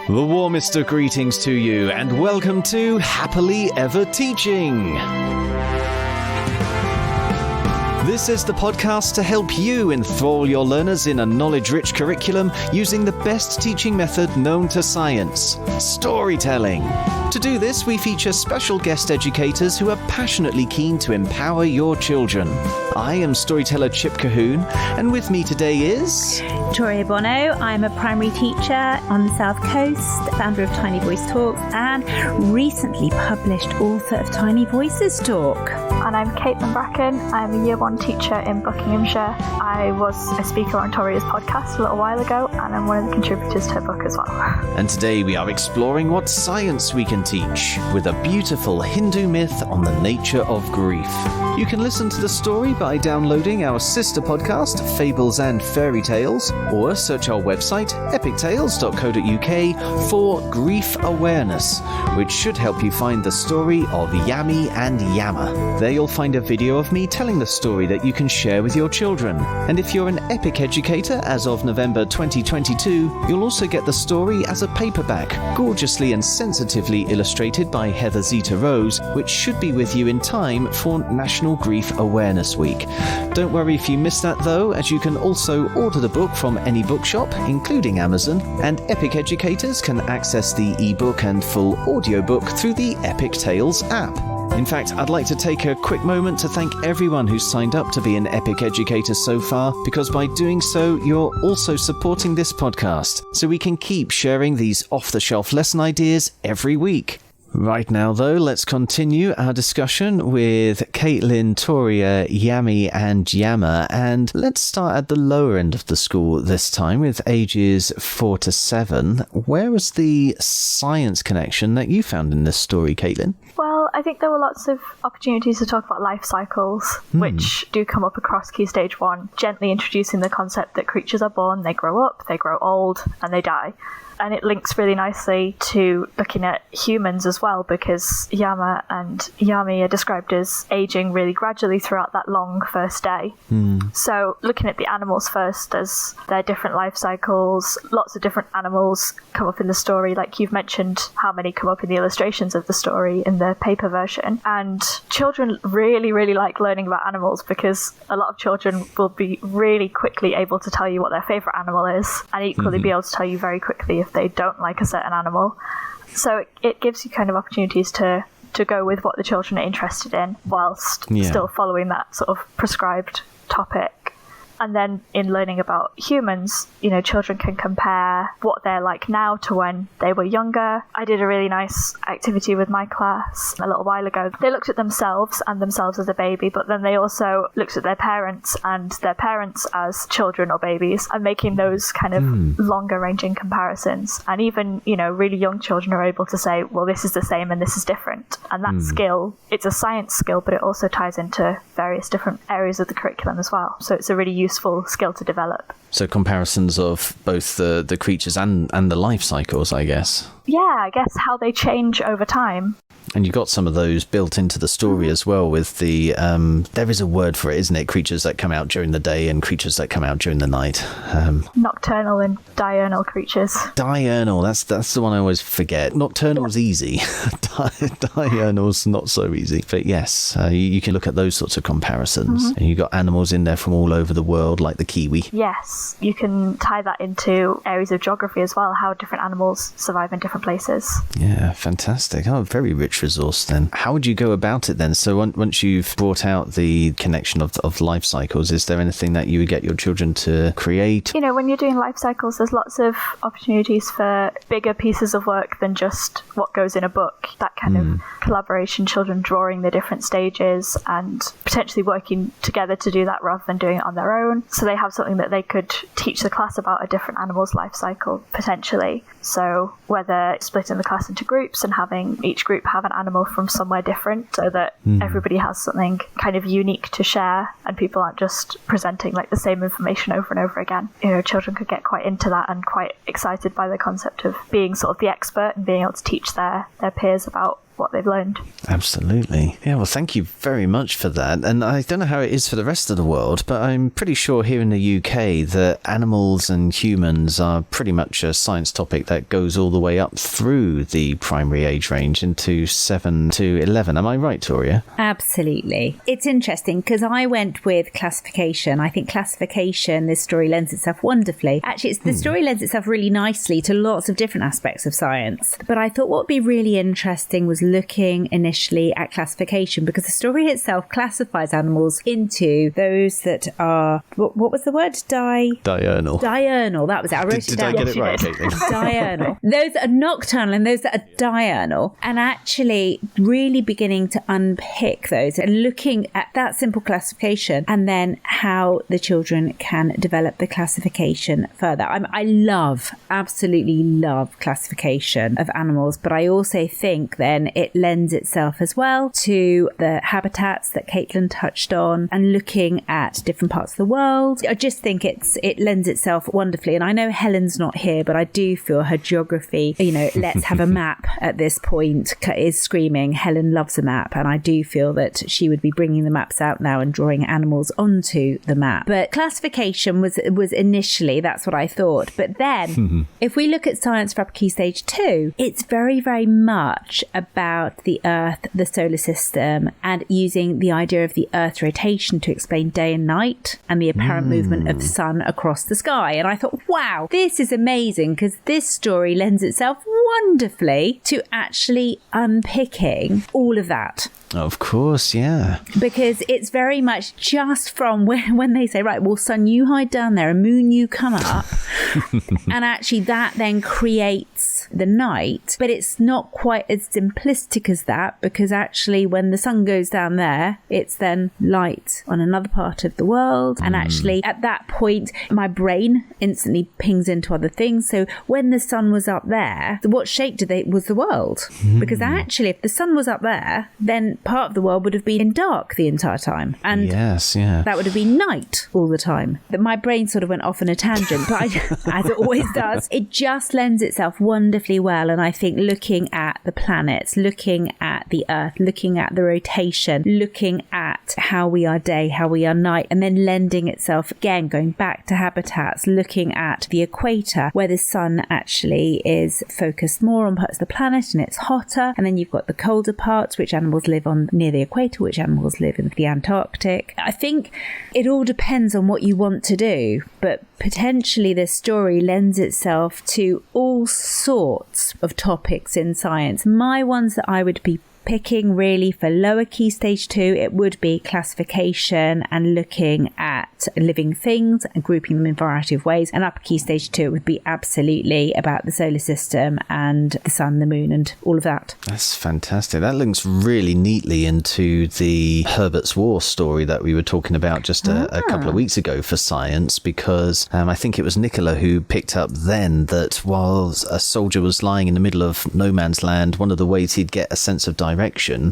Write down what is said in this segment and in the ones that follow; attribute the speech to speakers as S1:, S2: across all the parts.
S1: The warmest of greetings to you, and welcome to Happily Ever Teaching. This is the podcast to help you enthrall your learners in a knowledge-rich curriculum using the best teaching method known to science, storytelling. To do this, we feature special guest educators who are passionately keen to empower your children. I am storyteller Chip Cahoon, and with me today is...
S2: Victoria Bono. I'm a primary teacher on the South Coast, founder of Tiny Voice Talks, and recently published author of Tiny Voices Talk.
S3: And I'm Caitlin Bracken. I'm a Year 1 teacher in Buckinghamshire. I was a speaker on Toria's podcast a little while ago, and I'm one of the contributors to her book as well.
S1: And today we are exploring what science we can teach with a beautiful Hindu myth on the nature of grief. You can listen to the story by downloading our sister podcast, Fables and Fairy Tales, or search our website, epictales.co.uk, for Grief Awareness, which should help you find the story of Yami and Yama. There you'll find a video of me telling the story that you can share with your children. And if you're an EPIC educator as of November 2022, you'll also get the story as a paperback, gorgeously and sensitively illustrated by Heather Zeta Rose, which should be with you in time for National Grief Awareness Week. Don't worry if you missed that though, as you can also order the book from any bookshop, including Amazon, and EPIC educators can access the ebook and full audiobook through the Epic Tales app. In fact, I'd like to take a quick moment to thank everyone who's signed up to be an EPIC educator so far, because by doing so, you're also supporting this podcast, so we can keep sharing these off-the-shelf lesson ideas every week. Right now, though, let's continue our discussion with Caitlin, Toria, Yami, and Yama, and let's start at the lower end of the school this time with ages 4 to 7. Where was the science connection that you found in this story, Caitlin?
S3: Well, I think there were lots of opportunities to talk about life cycles, which do come up across Key Stage 1, gently introducing the concept that creatures are born, they grow up, they grow old, and they die. And it links really nicely to looking at humans as well, because Yama and Yami are described as aging really gradually throughout that long first day. So looking at the animals first as their different life cycles, lots of different animals come up in the story, like you've mentioned how many come up in the illustrations of the story in the paper version. And children really, really like learning about animals, because a lot of children will be really quickly able to tell you what their favourite animal is, and equally be able to tell you very quickly if they don't like a certain animal. So it gives you kind of opportunities to go with what the children are interested in, whilst still following that sort of prescribed topic. And then in learning about humans, you know, children can compare what they're like now to when they were younger. I did a really nice activity with my class a little while ago. They looked at themselves and themselves as a baby, but then they also looked at their parents and their parents as children or babies, and making those kind of longer ranging comparisons. And even, you know, really young children are able to say, well, this is the same and this is different. And that skill, it's a science skill, but it also ties into various different areas of the curriculum as well. So it's a really useful skill to develop.
S1: So comparisons of both the creatures and the life cycles, I guess.
S3: Yeah, I guess how they change over time.
S1: And you got some of those built into the story as well with the, there is a word for it, isn't it? Creatures that come out during the day and creatures that come out during the night.
S3: Nocturnal and diurnal creatures.
S1: Diurnal, that's the one I always forget. Nocturnal's easy. Diurnal's not so easy. But yes, you can look at those sorts of comparisons. And you've got animals in there from all over the world, like the kiwi.
S3: Yes, you can tie that into areas of geography as well, how different animals survive in different places.
S1: Yeah, fantastic. Oh, very rich resource then. How would you go about it then? So once you've brought out the connection of life cycles, is there anything that you would get your children to create?
S3: You know, when you're doing life cycles, there's lots of opportunities for bigger pieces of work than just what goes in a book. That kind of collaboration, children drawing the different stages and potentially working together to do that rather than doing it on their own. So they have something that they could teach the class about a different animal's life cycle, potentially. So whether splitting the class into groups and having each group have an animal from somewhere different, so that everybody has something kind of unique to share and people aren't just presenting like the same information over and over again. You know, children could get quite into that and quite excited by the concept of being sort of the expert and being able to teach their peers about what they've learned.
S1: Absolutely. Yeah, well, thank you very much for that. And I don't know how it is for the rest of the world, but I'm pretty sure here in the UK that animals and humans are pretty much a science topic that goes all the way up through the primary age range into 7 to 11. Am I right, Toria?
S2: Absolutely. It's interesting because I went with classification. I think classification, this story lends itself wonderfully. Actually, the story lends itself really nicely to lots of different aspects of science. But I thought what would be really interesting was looking initially at classification, because the story itself classifies animals into those that are, what was the word?
S1: Diurnal.
S2: Diurnal. That was it. I wrote it down.
S1: Did I get it right, Caitlin?
S2: Diurnal. Those that are nocturnal and those that are diurnal. And actually really beginning to unpick those and looking at that simple classification and then how the children can develop the classification further. I absolutely love classification of animals, but I also think then it lends itself as well to the habitats that Caitlin touched on and looking at different parts of the world. I just think it lends itself wonderfully. And I know Helen's not here, but I do feel her geography, let's have a map at this point is screaming. Helen loves a map. And I do feel that she would be bringing the maps out now and drawing animals onto the map. But classification was initially, that's what I thought. But then if we look at science for upper key stage 2, it's very, very much about the Earth, the solar system, and using the idea of the Earth's rotation to explain day and night and the apparent movement of the sun across the sky. And I thought, wow, this is amazing, because this story lends itself wonderfully to actually unpicking all of that.
S1: Of course, yeah.
S2: Because it's very much just from when they say, right, well, sun, you hide down there and moon, you come up. And actually that then creates the night. But it's not quite as simplistic as that, because actually when the sun goes down there, it's then light on another part of the world. And actually at that point, my brain instantly pings into other things. So when the sun was up there, what shape was the world? Because actually if the sun was up there, then part of the world would have been in dark the entire time. And
S1: yes, yeah.
S2: that would have been night all the time. But my brain sort of went off on a tangent, but as it always does, it just lends itself wonderfully well. And I think looking at the planets, looking at the Earth, looking at the rotation, looking at how we are day, how we are night, and then lending itself, again, going back to habitats, looking at the equator, where the sun actually is focused more on parts of the planet and it's hotter. And then you've got the colder parts, which animals live on near the equator, which animals live in the Antarctic. I think it all depends on what you want to do, but potentially this story lends itself to all sorts of topics in science. My ones that I would be picking really for lower key stage 2, it would be classification and looking at living things and grouping them in a variety of ways. And upper key stage 2, it would be absolutely about the solar system and the sun, the moon, and all of that.
S1: That's fantastic. That links really neatly into the Herbert's War story that we were talking about just a couple of weeks ago for science, because I think it was Nicola who picked up then that while a soldier was lying in the middle of no man's land, one of the ways he'd get a sense of direction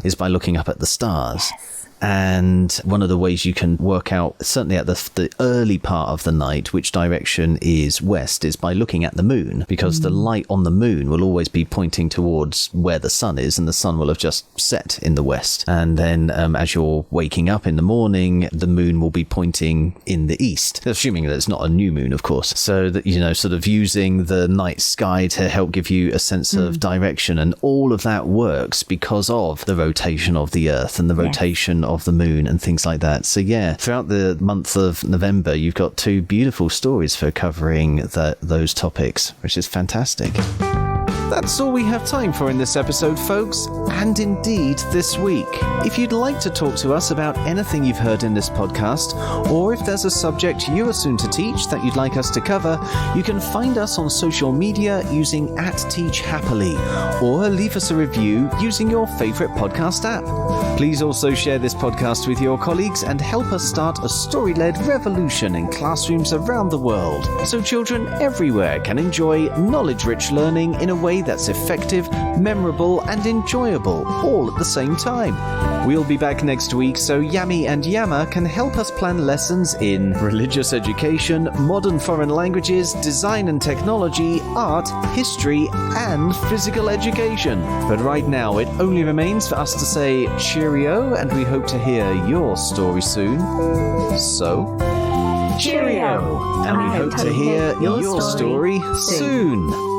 S1: is by looking up at the stars.
S2: Yes.
S1: And one of the ways you can work out, certainly at the early part of the night, which direction is west, is by looking at the moon, because the light on the moon will always be pointing towards where the sun is, and the sun will have just set in the west. And then as you're waking up in the morning, the moon will be pointing in the east, assuming that it's not a new moon, of course. So that, sort of using the night sky to help give you a sense of direction. And all of that works because of the rotation of the Earth and the rotation of the moon and things like that. So yeah, throughout the month of November, you've got 2 beautiful stories for covering those topics, which is fantastic. That's all we have time for in this episode, folks, and indeed this week. If you'd like to talk to us about anything you've heard in this podcast, or if there's a subject you are soon to teach that you'd like us to cover, you can find us on social media using @TeachHappily, or leave us a review using your favourite podcast app. Please also share this podcast with your colleagues and help us start a story-led revolution in classrooms around the world, so children everywhere can enjoy knowledge-rich learning in a way way that's effective, memorable, and enjoyable all at the same time. We'll be back next week so Yami and Yama can help us plan lessons in religious education, modern foreign languages, design and technology, art, history, and physical education. But right now, it only remains for us to say cheerio, and we hope to hear your story soon. So, cheerio! And we hope to hear your story soon.